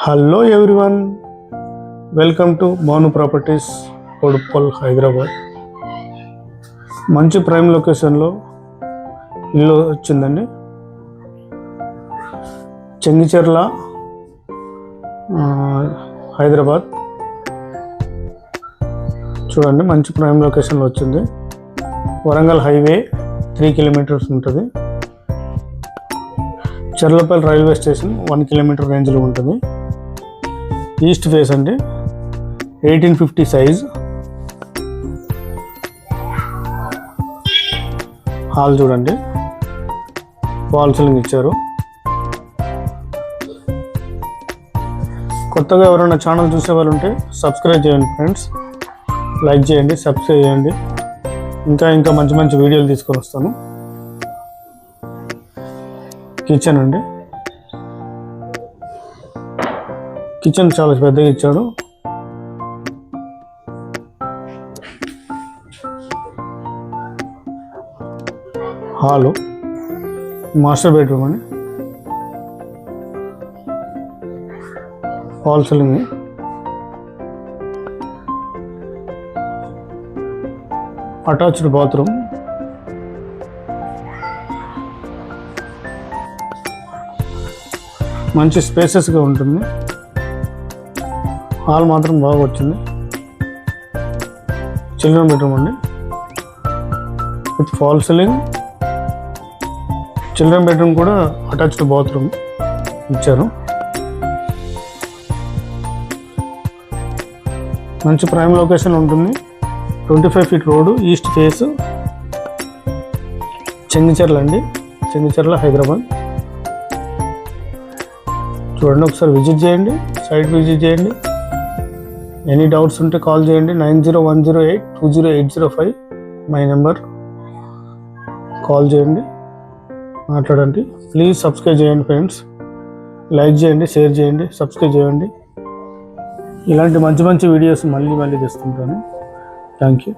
Hello everyone, welcome to Bhanu properties, Koduppal, Hyderabad. మంచి prime లొకేషన్లో ఇల్లు వచ్చిందండి. చెంగిచెర్ల, హైదరాబాద్. చూడండి, మంచి ప్రైమ్ లొకేషన్లో వచ్చింది. వరంగల్ హైవే 3 కిలోమీటర్స్ ఉంటుంది. చెర్లపల్లి రైల్వే స్టేషన్ 1 కిలోమీటర్ రేంజ్లో ఉంటుంది. ఈస్ట్ ఫేస్ అండి, 1850 సైజ్. హాల్ చూడండి, వాల్ సీలింగ్ ఇచ్చారు. కొత్తగా ఎవరైనా ఛానల్ చూసే వాళ్ళు ఉంటే సబ్స్క్రైబ్ చేయండి ఫ్రెండ్స్, లైక్ చేయండి, సబ్స్క్రైబ్ చేయండి. ఇంకా మంచి మంచి వీడియోలు తీసుకొని వస్తాను. కిచెన్ అండి, కిచెన్ చాలా పెద్దగా ఇచ్చాడు. హాలు, మాస్టర్ బెడ్రూమ్ అండి, ఫాల్ సీలింగ్, అటాచ్డ్ బాత్రూమ్, మంచి స్పేసెస్గా ఉంటుంది. హాల్ మాత్రం బాగా వచ్చింది. చిల్డ్రన్ బెడ్రూమ్ అండి, with fall ceiling. Children bedroom కూడా అటాచ్డ్ బాత్రూమ్ ఇచ్చారు. మంచి ప్రైమ్ లొకేషన్ ఉంటుంది. 25 feet road, east face, Chengicherla అండి, చెంగిచెర్ల, హైదరాబాద్. చూడండి, ఒకసారి విజిట్ చేయండి, సైట్ విజిట్ చేయండి. ఎనీ డౌట్స్ ఉంటే కాల్ చేయండి. 9010820805 మై నెంబర్. కాల్ చేయండి, మాట్లాడండి. ప్లీజ్ సబ్స్క్రైబ్ చేయండి ఫ్రెండ్స్, లైక్ చేయండి, షేర్ చేయండి, సబ్స్క్రైబ్ చేయండి. ఇలాంటి మంచి మంచి వీడియోస్ మళ్ళీ తెస్తుంటాను. Thank you.